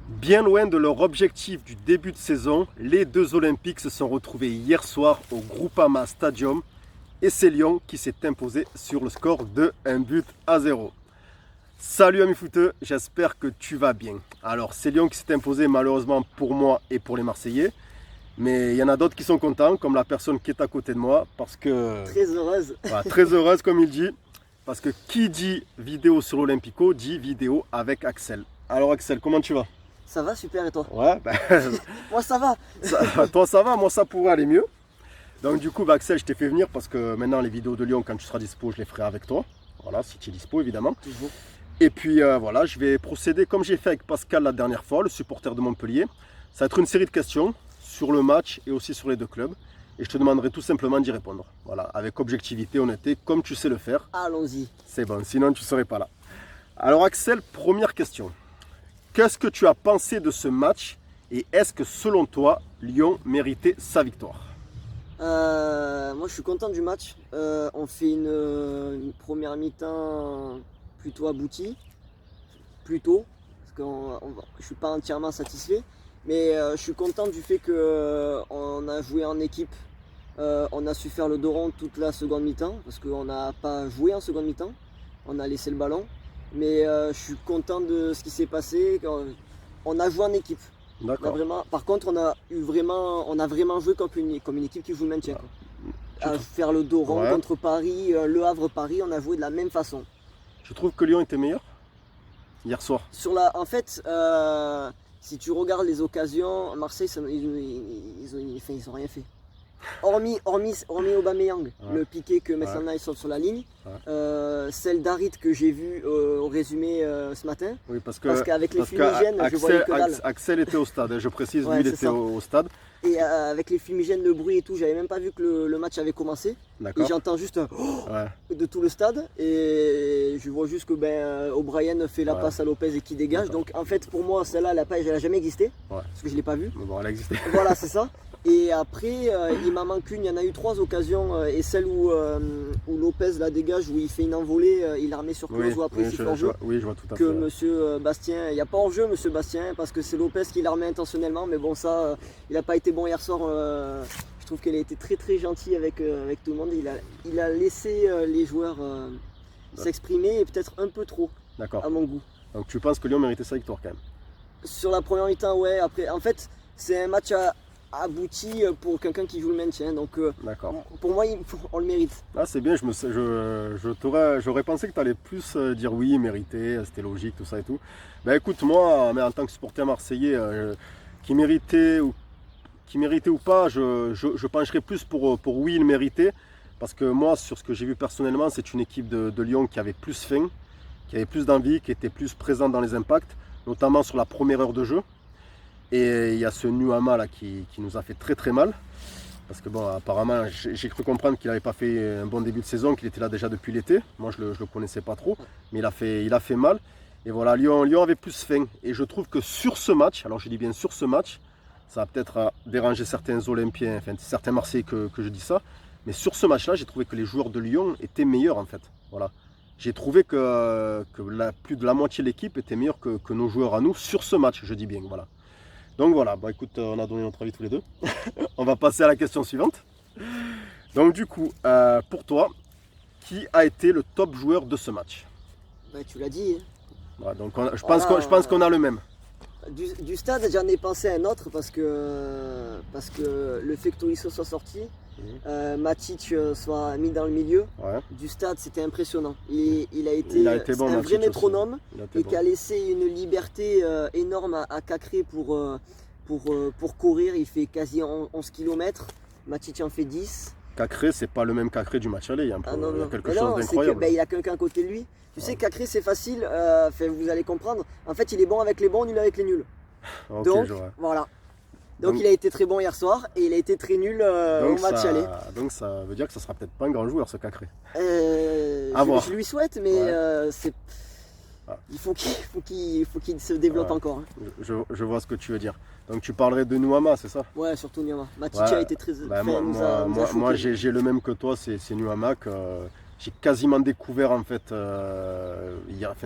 Bien loin de leur objectif du début de saison, les deux Olympiques se sont retrouvés hier soir au Groupama Stadium et c'est Lyon qui s'est imposé sur le score de 1-0. Salut amis footeux, j'espère que tu vas bien. Alors c'est Lyon qui s'est imposé malheureusement pour moi et pour les Marseillais, mais il y en a d'autres qui sont contents, comme la personne qui est à côté de moi, parce que... Très heureuse. Voilà, très heureuse comme il dit, parce que qui dit vidéo sur l'Olympico dit vidéo avec Axel. Alors Axel, comment tu vas? Ça va, super, et toi? Ouais, Moi, ça va. toi ça va, moi ça pourrait aller mieux. Donc du coup, Axel, je t'ai fait venir parce que maintenant les vidéos de Lyon, quand tu seras dispo, je les ferai avec toi. Voilà, si tu es dispo évidemment. Toujours. Et puis voilà, je vais procéder comme j'ai fait avec Pascal la dernière fois, le supporter de Montpellier. Ça va être une série de questions sur le match et aussi sur les deux clubs. Et je te demanderai tout simplement d'y répondre. Voilà, avec objectivité, honnêteté, comme tu sais le faire. Allons-y. C'est bon, sinon tu ne serais pas là. Alors Axel, première question. Qu'est-ce que tu as pensé de ce match et est-ce que selon toi, Lyon méritait sa victoire? Moi, je suis content du match. On fait une première mi-temps plutôt aboutie. Plutôt. Parce que je ne suis pas entièrement satisfait. Mais je suis content du fait qu'on a joué en équipe. On a su faire le dos rond toute la seconde mi-temps. Parce qu'on n'a pas joué en seconde mi-temps. On a laissé le ballon. Mais je suis content de ce qui s'est passé. On a joué en équipe. D'accord. Par contre, on a vraiment joué comme une équipe qui joue le maintien. Quoi. À faire le dos rond contre Paris, Le Havre-Paris, on a joué de la même façon. Je trouve que Lyon était meilleur hier soir. En fait, si tu regardes les occasions, Marseille, ils ont rien fait. Hormis Aubameyang, le piqué que Messalna saute sur la ligne, celle d'Harit que j'ai vu au résumé ce matin, Oui, parce qu'avec les fumigènes, je voyais que dalle. Axel était au stade, je précise, lui il était au stade. Et avec les fumigènes, le bruit et tout, j'avais même pas vu que le match avait commencé. Et j'entends juste un de tout le stade et je vois juste que O'Brien fait la passe à Lopez et qui dégage. Donc en fait pour moi celle-là elle a jamais existé parce que je l'ai pas vue. Mais bon, elle a existé. Voilà, c'est ça. Et après, il m'en manque une, il y en a eu 3 occasions, et celle où Lopez la dégage, où il fait une envolée, il la remet sur close, ou après il siffle hors-jeu. Oui, je vois tout à que fait. Monsieur Bastien, il n'y a pas hors-jeu Monsieur Bastien, parce que c'est Lopez qui la remet intentionnellement, mais bon ça, il n'a pas été bon hier soir. Je trouve qu'il a été très très gentil avec tout le monde, il a laissé les joueurs s'exprimer, et peut-être un peu trop, à mon goût. Donc tu penses que Lyon méritait sa victoire quand même? Sur la première mi-temps, ouais, après, en fait, c'est un match abouti pour quelqu'un qui joue le maintien, donc pour moi on le mérite. Ah, c'est bien, j'aurais pensé que tu allais plus dire oui, mérité, c'était logique, tout ça et tout. Ben écoute, moi, mais en tant que supporter marseillais, qui méritait ou pas, je pencherais plus pour oui, il méritait, parce que moi, sur ce que j'ai vu personnellement, c'est une équipe de Lyon qui avait plus faim, qui avait plus d'envie, qui était plus présente dans les impacts, notamment sur la première heure de jeu. Et il y a ce Nuama là qui nous a fait très très mal. Parce que bon, apparemment, j'ai cru comprendre qu'il n'avait pas fait un bon début de saison, qu'il était là déjà depuis l'été. Moi, je le connaissais pas trop, mais il a fait mal. Et voilà, Lyon avait plus faim. Et je trouve que sur ce match, alors je dis bien sur ce match, ça va peut-être déranger certains Olympiens, enfin certains Marseillais que je dis ça. Mais sur ce match-là, j'ai trouvé que les joueurs de Lyon étaient meilleurs en fait. Voilà. J'ai trouvé que plus de la moitié de l'équipe était meilleure que nos joueurs à nous sur ce match, je dis bien. Voilà. Donc voilà, bah écoute, on a donné notre avis tous les deux. On va passer à la question suivante. Donc du coup, pour toi, qui a été le top joueur de ce match? Tu l'as dit. Ouais, donc je pense qu'on a le même. Du stade, j'en ai pensé à un autre parce que le fait que Tolisso soit sorti, Matic soit mis dans le milieu, du stade, c'était impressionnant. Il a été bon, un vrai métronome et qui a laissé une liberté énorme à Cacré pour courir. Il fait quasi 11 km, Matic en fait 10. Cacré, c'est pas le même Cacré du match aller, il y a quelque chose d'incroyable. Il a quelqu'un à côté de lui. Tu sais, Cacré, c'est facile, vous allez comprendre. En fait, il est bon avec les bons, nul avec les nuls. Donc, voilà. Donc, il a été très bon hier soir et il a été très nul au match aller. Donc, ça veut dire que ça sera peut-être pas un grand joueur, ce Cacré. Je lui souhaite, mais il faut qu'il se développe encore. Hein. Je vois ce que tu veux dire. Donc, tu parlerais de Nuama, c'est ça? Ouais, surtout Nuama. Matic a été très... Moi, j'ai le même que toi, c'est Nuama que... J'ai quasiment découvert en fait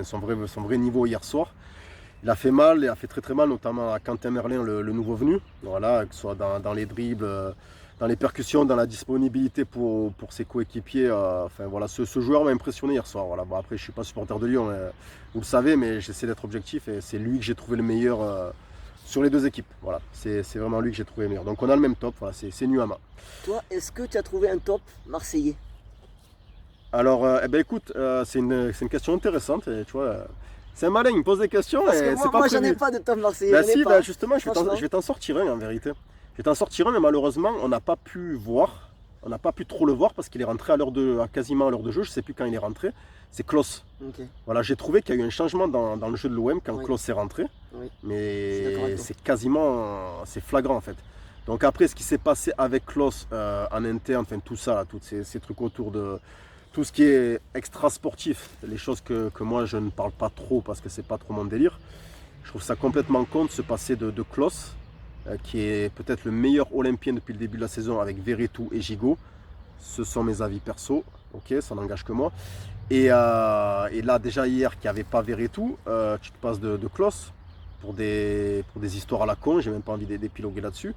son vrai niveau hier soir. Il a fait mal, il a fait très très mal, notamment à Quentin Merlin, le nouveau venu. Voilà, que ce soit dans les dribbles, dans les percussions, dans la disponibilité pour ses coéquipiers. Enfin voilà, ce joueur m'a impressionné hier soir. Voilà. Bon, après, je ne suis pas supporter de Lyon, vous le savez, mais j'essaie d'être objectif et c'est lui que j'ai trouvé le meilleur sur les deux équipes. Voilà, c'est vraiment lui que j'ai trouvé le meilleur. Donc on a le même top, voilà, c'est Nuama. Toi, est-ce que tu as trouvé un top marseillais? Alors, eh ben, écoute, c'est une question intéressante. Et, tu vois, c'est un malin, il me pose des questions. Parce et que c'est pas moi j'en ai prévu. pas de top marseillais. Bah j'en ai si, pas. bah justement, Franchement. je vais t'en sortir un en vérité. Je vais t'en sortir un, mais malheureusement, on n'a pas pu voir. On n'a pas pu trop le voir parce qu'il est rentré à quasiment à l'heure de jeu. Je sais plus quand il est rentré. C'est Klose. Ok. Voilà, j'ai trouvé qu'il y a eu un changement dans le jeu de l'OM quand Oui. Klose est rentré. Oui. Je suis d'accord Mais avec toi. c'est quasiment, c'est flagrant en fait. Donc après, ce qui s'est passé avec Klose en interne, enfin tout ça, tous ces trucs autour de tout ce qui est extra sportif, les choses que moi je ne parle pas trop parce que c'est pas trop mon délire. Je trouve ça complètement con de se passer de Klose, qui est peut-être le meilleur Olympien depuis le début de la saison avec Verretou et Gigot. Ce sont mes avis perso, ok, ça n'engage que moi. Et là, déjà hier, qu'il n'y avait pas Verretou, tu te passes de Klose pour des histoires à la con, j'ai même pas envie d'épiloguer là-dessus.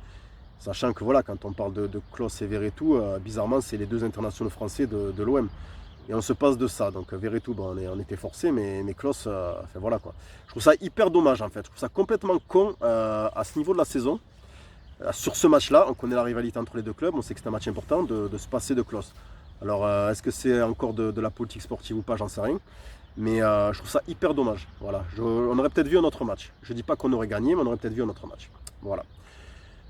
Sachant que voilà, quand on parle de Klose et Verretou, bizarrement, c'est les deux internationaux français de l'OM. Et on se passe de ça. Donc Verretou, bon, on était forcé, mais Klose, enfin voilà quoi. Je trouve ça hyper dommage en fait. Je trouve ça complètement con à ce niveau de la saison. Sur ce match-là, on connaît la rivalité entre les deux clubs, on sait que c'est un match important de se passer de Klose. Alors est-ce que c'est encore de la politique sportive ou pas, j'en sais rien. Mais je trouve ça hyper dommage. Voilà. On aurait peut-être vu un autre match. Je ne dis pas qu'on aurait gagné, mais on aurait peut-être vu un autre match. Voilà.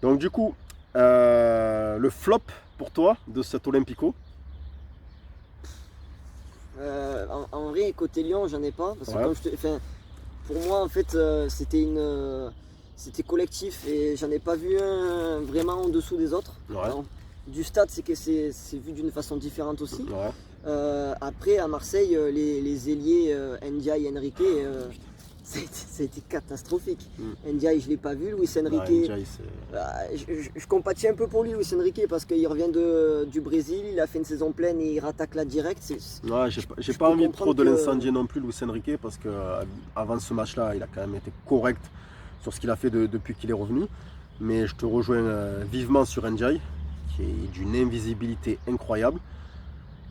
Donc du coup, le flop pour toi de cet Olympico? En vrai, côté Lyon, j'en ai pas. Parce que Ouais. comme pour moi, en fait, c'était collectif et j'en ai pas vu un vraiment en dessous des autres. Ouais. Alors, du stade, c'est que c'est vu d'une façon différente aussi. Ouais. Après, à Marseille, les ailiers Ndiaye et Enrique, ça a été catastrophique. Ndiaye, je ne l'ai pas vu. Luis Enrique, Ouais, Ndiaye, c'est- je compatis un peu pour lui, Luis Enrique, parce qu'il revient du Brésil, il a fait une saison pleine et il rattaque là direct. Ouais, j'ai je pas peux envie comprendre trop de que- l'incendier non plus, Luis Enrique, parce que avant ce match-là, il a quand même été correct sur ce qu'il a fait depuis qu'il est revenu. Mais je te rejoins vivement sur Ndiaye, qui est d'une invisibilité incroyable.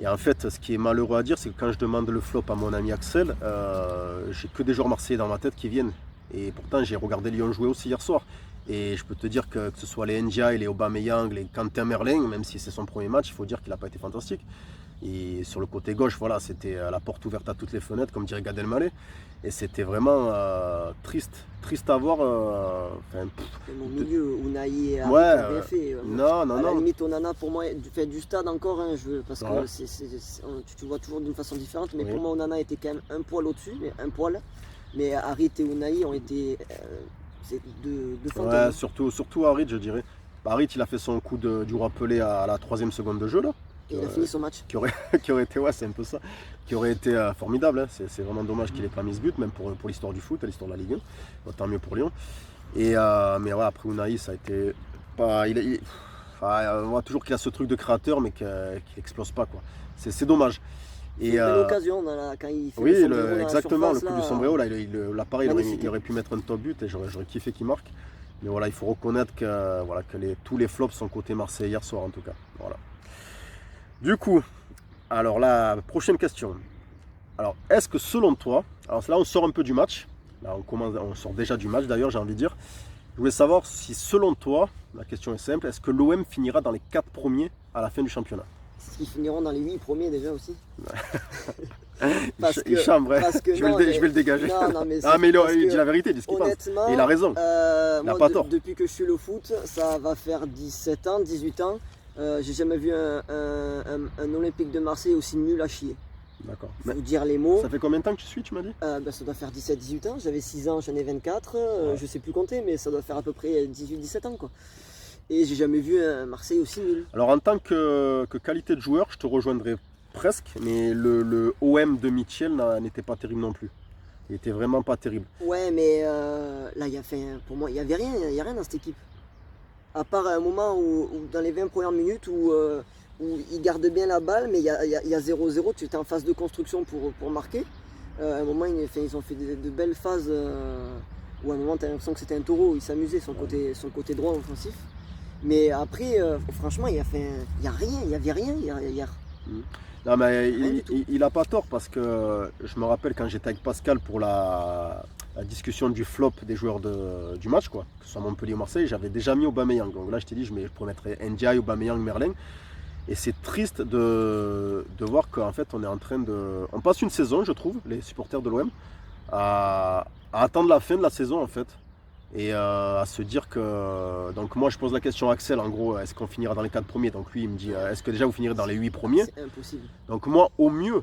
Et en fait, ce qui est malheureux à dire, c'est que quand je demande le flop à mon ami Axel, j'ai que des joueurs marseillais dans ma tête qui viennent. Et pourtant, j'ai regardé Lyon jouer aussi hier soir. Et je peux te dire que ce soit les Ndiaye, les Aubameyang, les Quentin Merlin, même si c'est son premier match, il faut dire qu'il n'a pas été fantastique. Et sur le côté gauche, voilà, c'était la porte ouverte à toutes les fenêtres, comme dirait Gad Elmaleh. Et c'était vraiment triste à voir. Mon milieu, Unai et Ouais, Harit ont bien fait. non, non, À la non. limite, Onana, pour moi, du stade encore, hein, parce que Ouais. tu vois toujours d'une façon différente, mais Oui. pour moi, Onana était quand même un poil au-dessus, mais un poil. Mais Harit et Unai ont été c'est deux fantômes. Ouais, surtout Harit, je dirais. Harit, il a fait son coup du roi Pelé à la 3e seconde de jeu, là. Et il a fini son match. Qui aurait, qui aurait été, ouais, c'est un peu ça, qui aurait été formidable. Hein. C'est vraiment dommage qu'il ait pas mis ce but, même pour l'histoire du foot, l'histoire de la Ligue 1. Bon, tant mieux pour Lyon. Mais ouais, après Unai, ça a été pas. On voit toujours qu'il a ce truc de créateur, mais qu'il n'explose pas, quoi. C'est dommage. C'est une belle occasion quand il fait oui, le sombrero dans la exactement, surface, le coup là. du sombrero, là, pareil, Magnifique. il aurait pu mettre un top but et j'aurais kiffé qu'il marque. Mais voilà, il faut reconnaître que, voilà, tous les flops sont côté Marseille hier soir, en tout cas. Voilà. Du coup, alors la prochaine question. Alors, est-ce que selon toi, alors là on sort un peu du match, là on sort déjà du match d'ailleurs, j'ai envie de dire. Je voulais savoir si selon toi, la question est simple, est-ce que l'OM finira dans les 4 premiers à la fin du championnat? Est-ce qu'ils finiront dans les 8 premiers déjà aussi? Il chambre, hein. parce que je vais le dégager. Non, mais Ah mais parce il que, dit la vérité, il dit ce qu'il pense. honnêtement, Et il a raison. moi, pas tort. depuis que je suis le foot, ça va faire 17 ans, 18 ans. J'ai jamais vu un Olympique de Marseille aussi nul à chier. D'accord. Faut dire les mots. Ça fait combien de temps que tu suis, tu m'as dit? Ça doit faire 17-18 ans. J'avais 6 ans, j'en ai 24. Ouais. Je sais plus compter, mais ça doit faire à peu près 18-17 ans, quoi. Et j'ai jamais vu un Marseille aussi nul. Alors en tant que qualité de joueur, je te rejoindrai presque, mais le OM de Mitchell n'était pas terrible non plus. Il était vraiment pas terrible. Ouais, mais là, pour moi, il n'y avait rien, y a rien dans cette équipe. À part un moment où dans les 20 premières minutes, où ils gardent bien la balle, mais il y a 0-0, tu es en phase de construction pour marquer. À un moment, ils ont fait de belles phases où à un moment, tu as l'impression que c'était un taureau. Il s'amusait, son côté droit offensif. Mais après, franchement, il n'y a rien, il n'y avait rien hier. Non, mais Rien du tout. il a pas tort parce que je me rappelle quand j'étais avec Pascal pour la discussion du flop des joueurs du match, quoi, que ce soit Montpellier ou Marseille, j'avais déjà mis Aubameyang. Donc là, je t'ai dit, je pourrais mettre Ndiaye, Aubameyang, Merlin. Et c'est triste de voir qu'en fait, on est en train de. On passe une saison, je trouve, les supporters de l'OM, à attendre la fin de la saison, en fait. Et à se dire que. Donc, moi, je pose la question à Axel, en gros, est-ce qu'on finira dans les 4 premiers? Donc, lui, il me dit, est-ce que déjà vous finirez dans les 8 premiers? C'est impossible. Donc, moi, au mieux,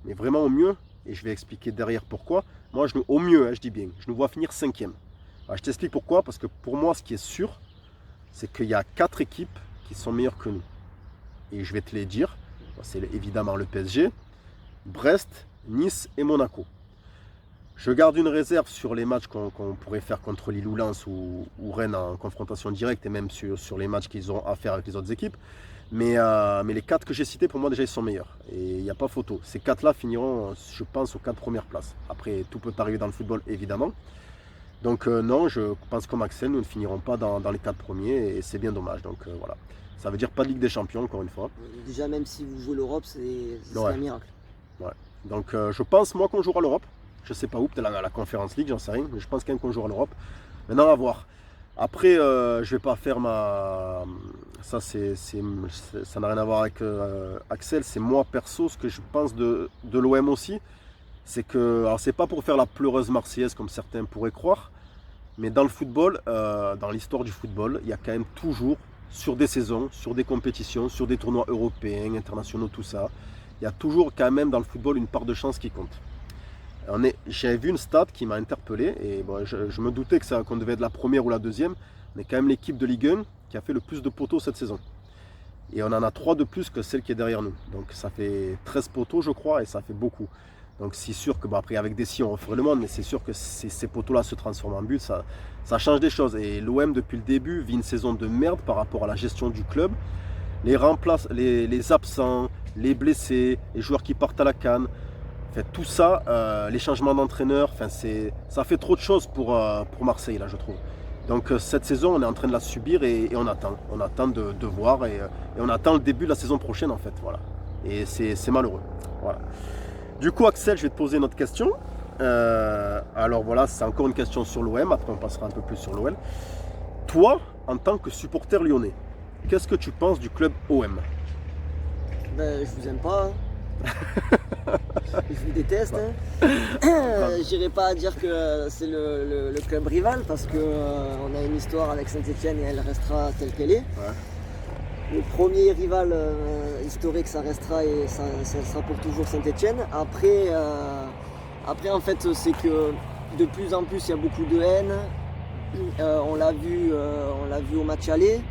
mais vraiment au mieux, et je vais expliquer derrière pourquoi, moi, au mieux, hein, je dis bien, je nous vois finir 5e. Alors, je t'explique pourquoi, parce que pour moi, ce qui est sûr, c'est qu'il y a 4 équipes qui sont meilleures que nous. Et je vais te les dire, c'est évidemment le PSG, Brest, Nice et Monaco. Je garde une réserve sur les matchs qu'on pourrait faire contre Lille ou Lens ou Rennes en confrontation directe et même sur les matchs qu'ils ont à faire avec les autres équipes. Mais les 4 que j'ai cités, pour moi déjà, ils sont meilleurs. Et il n'y a pas photo. Ces 4-là finiront, je pense, aux 4 premières places. Après, tout peut arriver dans le football, évidemment. Donc non, je pense comme Axel, nous ne finirons pas dans les 4 premiers et c'est bien dommage. Donc voilà. Ça veut dire pas de Ligue des Champions, encore une fois. Déjà, même si vous jouez l'Europe, c'est Ouais. un miracle. Ouais. Donc je pense, moi, qu'on jouera l'Europe. Je sais pas où, peut-être la Conference League, j'en sais rien. Mais je pense quand même qu'on jouera l'Europe. Maintenant, à voir. Après, je vais pas faire ma. Ça, ça n'a rien à voir avec Axel. C'est moi, perso, ce que je pense de l'OM aussi. C'est que. Alors, c'est pas pour faire la pleureuse marseillaise, comme certains pourraient croire. Mais dans le football, dans l'histoire du football, il y a quand même toujours, sur des saisons, sur des compétitions, sur des tournois européens, internationaux, tout ça, il y a toujours quand même dans le football une part de chance qui compte. J'ai vu une stat qui m'a interpellé et bon, je me doutais qu'on devait être la première ou la deuxième, mais quand même l'équipe de Ligue 1 qui a fait le plus de poteaux cette saison. Et on en a 3 de plus que celle qui est derrière nous. Donc ça fait 13 poteaux je crois et ça fait beaucoup. Donc c'est sûr que après avec des si on referait le monde, mais c'est sûr que ces poteaux-là se transforment en but, ça change des choses. Et l'OM depuis le début vit une saison de merde par rapport à la gestion du club. Les absents, les blessés, les joueurs qui partent à la CAN. Fait, tout ça, les changements d'entraîneur, ça fait trop de choses pour Marseille, là, je trouve. Donc cette saison, on est en train de la subir et on attend. On attend de voir et on attend le début de la saison prochaine, en fait. Voilà. Et c'est malheureux. Voilà. Du coup, Axel, je vais te poser une autre question. Alors voilà, c'est encore une question sur l'OM. Après, on passera un peu plus sur l'OL. Toi, en tant que supporter lyonnais, qu'est-ce que tu penses du club OM? Ben, je vous aime pas. Hein. Je vous déteste. Hein. J'irai pas dire que c'est le club rival parce que on a une histoire avec Saint-Etienne et elle restera telle qu'elle est. Ouais. Le premier rival historique, ça restera et ça sera pour toujours Saint-Etienne. Après, en fait, c'est que de plus en plus, il y a beaucoup de haine. On l'a vu au match aller.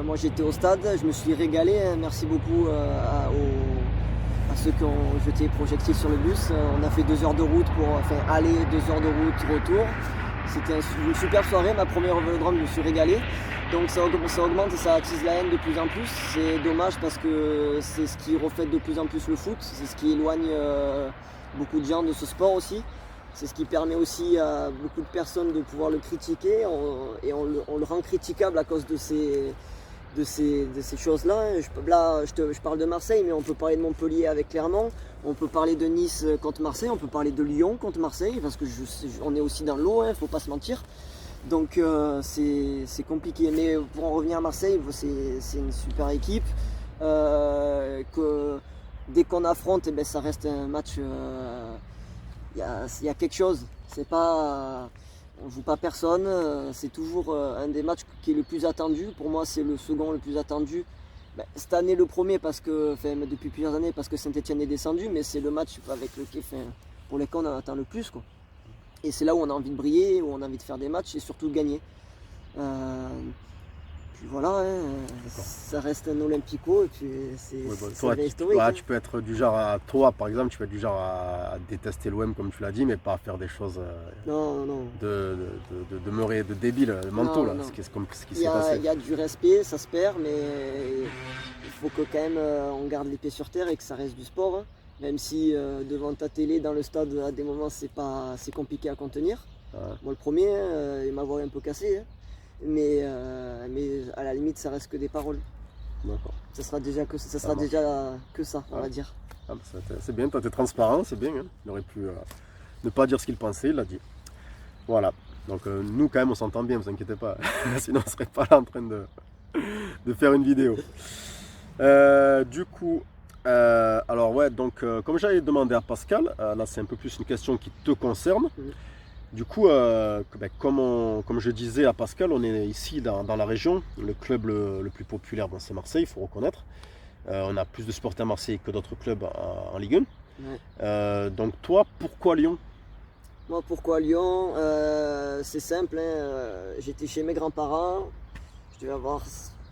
Moi, j'étais au stade, je me suis régalé. Hein. Merci beaucoup à ceux qui ont jeté les projectiles sur le bus. On a fait 2 heures de route aller, 2 heures de route, retour. C'était une super soirée, ma première au Vélodrome, je me suis régalé. Donc ça augmente et ça attise la haine de plus en plus. C'est dommage parce que c'est ce qui reflète de plus en plus le foot. C'est ce qui éloigne beaucoup de gens de ce sport aussi. C'est ce qui permet aussi à beaucoup de personnes de pouvoir le critiquer et on le rend critiquable à cause de ces choses-là. Je parle de Marseille, mais on peut parler de Montpellier avec Clermont, on peut parler de Nice contre Marseille, on peut parler de Lyon contre Marseille, parce que on est aussi dans l'eau, hein, faut pas se mentir. Donc c'est compliqué. Mais pour en revenir à Marseille, c'est une super équipe. Que dès qu'on affronte, ça reste un match. Il y a quelque chose. C'est pas. On joue pas personne, c'est toujours un des matchs qui est le plus attendu. Pour moi, c'est le second le plus attendu. Cette année, le premier, depuis plusieurs années, parce que Saint-Etienne est descendu, mais c'est le match pour lequel on attend le plus, quoi. Et c'est là où on a envie de briller, où on a envie de faire des matchs et surtout de gagner. Puis voilà, hein, ça reste un Olympico et puis c'est historique. Tu peux être du genre par exemple, tu peux être du genre à détester l'OM comme tu l'as dit, mais pas à faire des choses non. de débile, mentaux, là, ce qui s'est passé. Il y a du respect, ça se perd, mais il faut que quand même on garde les pieds sur terre et que ça reste du sport. Hein. Même si devant ta télé, dans le stade, à des moments, c'est compliqué à contenir. Ouais. Moi, le premier, il m'avait un peu cassé. Hein. Mais à la limite, ça reste que des paroles. D'accord. Ça sera déjà que ça, on Ouais. va dire. Ah, bah, c'est bien, toi t'es transparent, c'est bien. Hein. Il aurait pu ne pas dire ce qu'il pensait, il l'a dit. Voilà. Donc nous quand même on s'entend bien, vous inquiétez pas. Sinon on serait pas là en train de faire une vidéo. Du coup, alors ouais, donc comme j'avais demandé à Pascal, là c'est un peu plus une question qui te concerne. Mhm. Du coup, comme je disais à Pascal, on est ici dans la région. Le club le plus populaire, bon, c'est Marseille, il faut reconnaître. On a plus de supporters à Marseille que d'autres clubs en Ligue 1. Ouais. Donc toi, pourquoi Lyon? Moi, pourquoi Lyon? C'est simple. Hein, j'étais chez mes grands-parents. Je devais avoir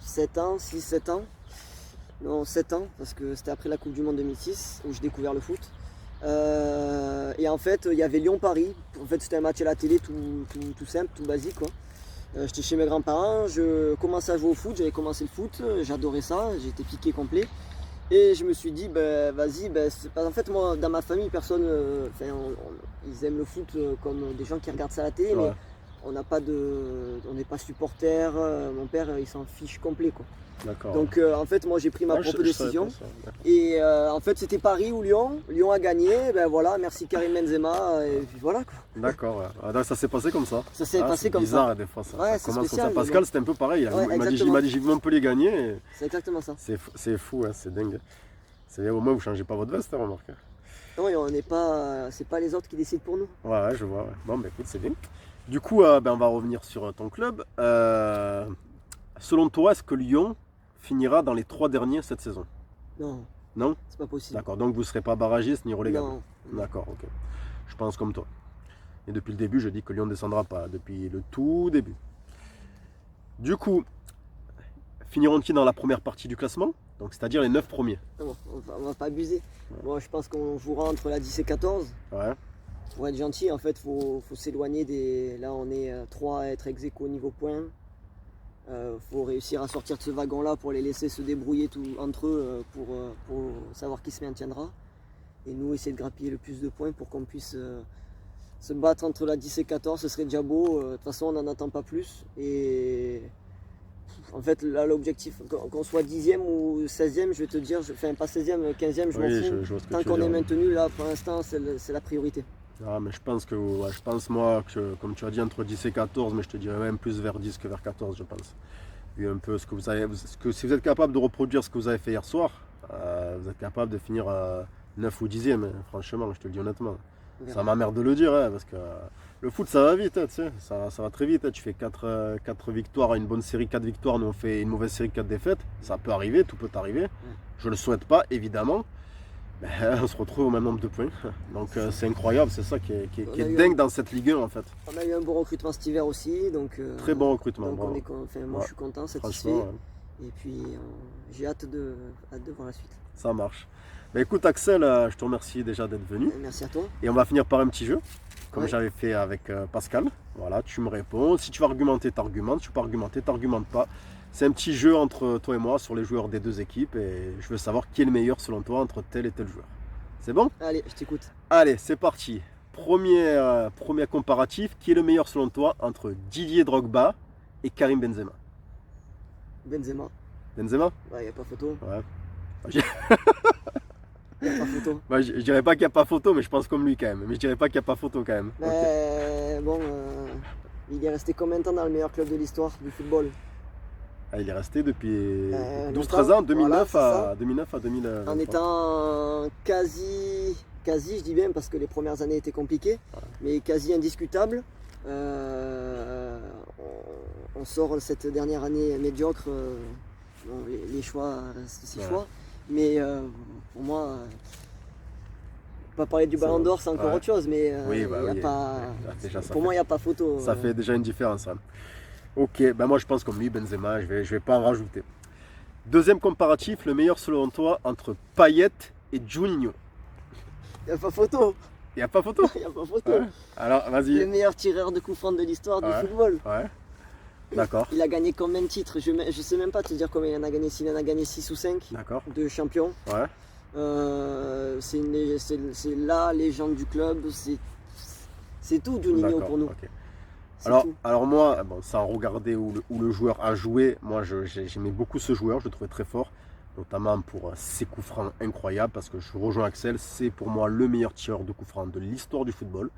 7 ans, 6-7 ans. Non, 7 ans, parce que c'était après la Coupe du Monde 2006 où j'ai découvert le foot. Et en fait, il y avait Lyon-Paris. En fait, c'était un match à la télé tout simple, tout basique, quoi. J'étais chez mes grands-parents, je commençais à jouer au foot, j'avais commencé le foot, j'adorais ça, j'étais piqué complet. Et je me suis dit, ben vas-y, en fait, moi, dans ma famille, personne, ils aiment le foot comme des gens qui regardent ça à la télé, Ouais. mais on n'est pas supporter. Mon père, il s'en fiche complet, quoi. D'accord. Donc, en fait, moi, j'ai pris ma Ah, propre je savais décision. pas ça, d'accord. Et en fait, c'était Paris ou Lyon. Lyon a gagné, ben voilà, merci Karim Benzema, et puis voilà, quoi. D'accord, ouais. Ah, donc ça s'est passé comme ça. Ça s'est Ah, passé c'est comme bizarre, ça. des fois ça. Ouais, Ça c'est commence comme spécial, ça. mais Pascal, bon. c'était un peu pareil. Ouais, il m'a dit exactement. j'ai vu Montpellier gagner. Et C'est exactement ça. c'est fou, hein, c'est dingue. Au moins vous changez pas votre veste, hein, remarque. Non, et on n'est pas, c'est pas les autres qui décident pour nous. Ouais, je vois. Ouais. Bon, bah écoute, c'est bien. Du coup, on va revenir sur ton club. Selon toi, est-ce que Lyon finira dans les 3 derniers cette saison? Non, Non? c'est pas possible. D'accord, donc vous ne serez pas barragiste ni relégable. Non. D'accord, ok. Je pense comme toi. Et depuis le début, je dis que Lyon ne descendra pas, depuis le tout début. Du coup, finiront-ils dans la première partie du classement? Donc c'est-à-dire les 9 premiers. Non, on va pas abuser. Moi, je pense qu'on jouera entre la 10 et 14. Ouais, Pour être gentil, en fait, faut s'éloigner des. Là, on est 3 à être ex aequo au niveau points. Faut réussir à sortir de ce wagon-là pour les laisser se débrouiller entre eux pour savoir qui se maintiendra. Et nous, essayer de grappiller le plus de points pour qu'on puisse se battre entre la 10 et 14. Ce serait déjà beau. De toute façon, on n'en attend pas plus. Et en fait, là, l'objectif, qu'on soit 10e ou 16e, je vais te dire, enfin pas 16e, 15e, je m'en oui, fous. je vois ce que Tant tu veux qu'on est dire. maintenu, là, pour l'instant, c'est la priorité. Ah, mais je pense que, ouais, moi, que, comme tu as dit, entre 10 et 14, mais je te dirais même plus vers 10 que vers 14, je pense. Vu un peu ce que vous avez, si vous êtes capable de reproduire ce que vous avez fait hier soir, vous êtes capable de finir 9 ou 10e, hein, franchement, je te le dis honnêtement. On verra. Ça m'emmerde de le dire, hein, parce que le foot ça va vite, hein, tu sais, ça va très vite. Hein. Tu fais 4 victoires, une bonne série, 4 victoires, nous on fait une mauvaise série, 4 défaites. Ça peut arriver, tout peut arriver. Je le souhaite pas, évidemment. Ben, on se retrouve au même nombre de points. Donc c'est incroyable, c'est ça qui est dingue dans cette Ligue 1 en fait. On a eu un bon recrutement cet hiver aussi, donc Très bon recrutement. donc bravo. moi Ouais. je suis content, satisfait. Franchement, Et puis j'ai hâte de voir la suite. ça marche. Ben, écoute Axel, je te remercie déjà d'être venu. Merci à toi. Et on va finir par un petit jeu, comme Ouais. j'avais fait avec Pascal. Voilà, tu me réponds. Si tu vas argumenter, t'argumentes. Si tu peux argumenter, t'argumentes pas. C'est un petit jeu entre toi et moi sur les joueurs des deux équipes et je veux savoir qui est le meilleur selon toi entre tel et tel joueur. C'est bon? Allez, je t'écoute. Allez, c'est parti. Premier comparatif, qui est le meilleur selon toi entre Didier Drogba et Karim Benzema? Benzema. Benzema? Ouais, il n'y a pas photo. Ouais. Il n'y a pas photo. Moi, je dirais pas qu'il n'y a pas photo, mais je pense comme lui quand même. Mais je dirais pas qu'il n'y a pas photo quand même. Ok. Mais bon, il est resté combien de temps dans le meilleur club de l'histoire du football? Ah, il est resté depuis 12-13 longtemps. ans, 2009 Voilà, à 2023. En étant quasi, je dis bien parce que les premières années étaient compliquées, mais quasi indiscutable. On sort cette dernière année médiocre. Bon, les choix restent 6 Ouais. choix, mais pour moi, pas parler du Ballon d'Or, c'est encore ouais. autre chose, mais Oui, bah y a oui. pas, Ouais, déjà, ça pour moi, il n'y a pas photo. Ça fait déjà une différence. Hein. Ok, ben moi je pense comme lui, Benzema, je vais pas en rajouter. Deuxième comparatif, le meilleur selon toi entre Payet et Juninho. Il n'y a pas photo. Il n'y a pas photo? Il n'y a pas photo. Ouais. Alors Le vas-y. meilleur tireur de coups francs de l'histoire du Ouais. football. Ouais. D'accord. Il a gagné combien de titres? Je sais même pas te dire combien il en a gagné. S'il en a gagné 6 ou 5 D'accord. de champions. Ouais. C'est la légende du club, c'est tout Juninho D'accord, pour nous. ok. C'est tout. Alors moi, bon, sans regarder où le joueur a joué, moi j'aimais beaucoup ce joueur, je le trouvais très fort, notamment pour ses coups francs incroyables, parce que je rejoins Axel, c'est pour moi le meilleur tireur de coups francs de l'histoire du football.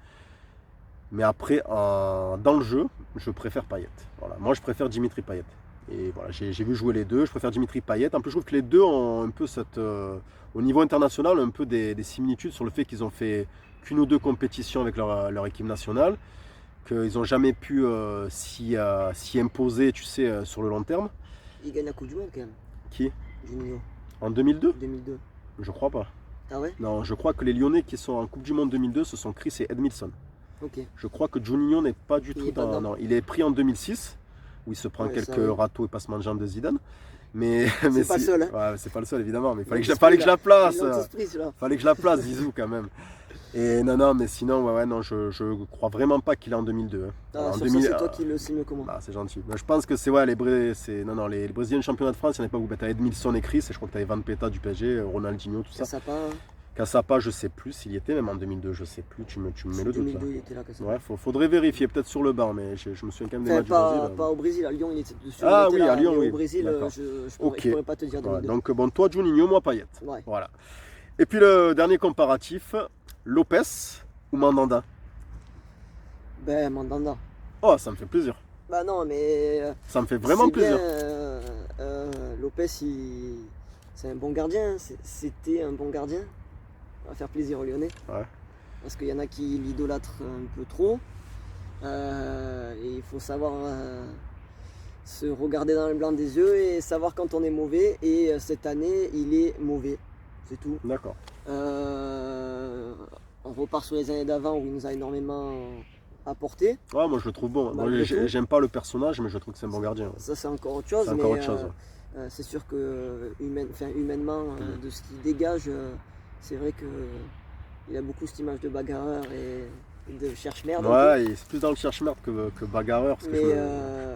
Mais après, dans le jeu, je préfère Payet. Voilà. Moi, je préfère Dimitri Payet. Et voilà, j'ai vu jouer les deux, je préfère Dimitri Payet. En plus, je trouve que les deux ont un peu au niveau international, un peu des similitudes sur le fait qu'ils ont fait qu'une ou deux compétitions avec leur équipe nationale, qu'ils n'ont jamais pu s'y imposer, tu sais, sur le long terme. Il gagne la Coupe du Monde quand même, Qui? Juninho, En 2002? 2002. Je crois pas. Ah ouais? Non, je crois que les Lyonnais qui sont en Coupe du Monde 2002, ce sont Chris et Edmilson. Ok. Je crois que Juninho n'est pas du Il tout est pas dedans. non, il est pris en 2006, où il se prend Ouais, quelques ça, oui. râteaux et passements de jambes de Zidane. Mais C'est pas le seul, hein. Ouais, c'est pas le seul évidemment, mais fallait que L'autre je la place. l'autre esprit, celui-là. Fallait que je la place, Zizou quand même. Et non, mais sinon, ouais, non, je crois vraiment pas qu'il est en 2002. Hein. Ah, En sur 2000, ça, c'est toi qui le sais mieux que moi. bah, c'est gentil. Mais je pense que c'est ouais, les Brésiliens championnats de France, il n'y en a pas où tu as Edmilson et Chris, et je crois que tu avais Van Peta du PSG, Ronaldinho, tout ça. Cassapa, Cassapa, je sais plus s'il y était, même en 2002, je sais plus, tu me mets le doute là. 2002, il était là, Cassapa. Ouais, faudrait vérifier, peut-être sur le banc, mais je me souviens quand même des Enfin, matchs du Brésil. pas au Brésil, à Lyon, il était dessus. Ah il était oui, là, à Lyon, mais oui. Au Brésil, D'accord. je pourrais pas te dire Voilà, 2002. donc bon, toi Juninho, moi Payet. Ouais. Voilà. Et puis le dernier comparatif, Lopez ou Mandanda? Ben, Mandanda. Oh, ça me fait plaisir. Bah non, mais Ça me fait vraiment c'est plaisir. bien, Lopez, c'est un bon gardien. C'était un bon gardien. Ça va faire plaisir aux Lyonnais. Ouais. Parce qu'il y en a qui l'idolâtrent un peu trop. Et il faut savoir se regarder dans le blanc des yeux et savoir quand on est mauvais. Et cette année, il est mauvais. C'est tout. D'accord. On repart sur les années d'avant où il nous a énormément apporté. Ouais, moi je le trouve bon. Moi, Malgré tout. j'aime pas le personnage, mais je trouve que c'est un bon gardien. Ça, c'est encore autre chose. C'est encore mais, autre chose. c'est sûr que humainement, de ce qu'il dégage, c'est vrai qu'il a beaucoup cette image de bagarreur et de cherche-merde. Ouais, et c'est plus dans le cherche-merde que bagarreur. Parce que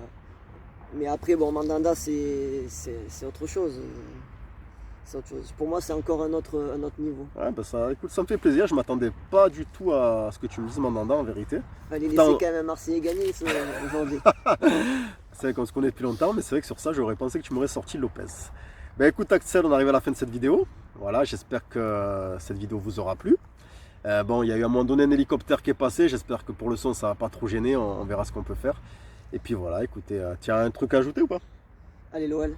Mais après, bon, Mandanda, c'est autre chose. C'est autre chose. Pour moi, c'est encore un autre niveau. Ouais, bah ça, écoute, ça me fait plaisir. Je m'attendais pas du tout à ce que tu me dises Mandanda en vérité. Fallait laisser Putain. quand même un Marseillais gagner aujourd'hui. C'est vrai qu'on se connaît depuis longtemps, mais c'est vrai que sur ça, j'aurais pensé que tu m'aurais sorti Lopez. Ben écoute Axel, on arrive à la fin de cette vidéo. Voilà, j'espère que cette vidéo vous aura plu. Bon, il y a eu à un moment donné un hélicoptère qui est passé. J'espère que pour le son, ça va pas trop gêner. On verra ce qu'on peut faire. Et puis voilà, écoutez, tu as un truc à ajouter ou pas? Allez, l'OL.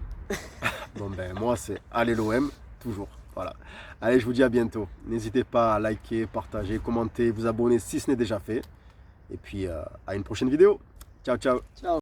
Bon ben moi c'est allez l'OM, toujours. Voilà. Allez, je vous dis à bientôt. N'hésitez pas à liker, partager, commenter, vous abonner si ce n'est déjà fait. Et puis à une prochaine vidéo. Ciao, ciao. Ciao.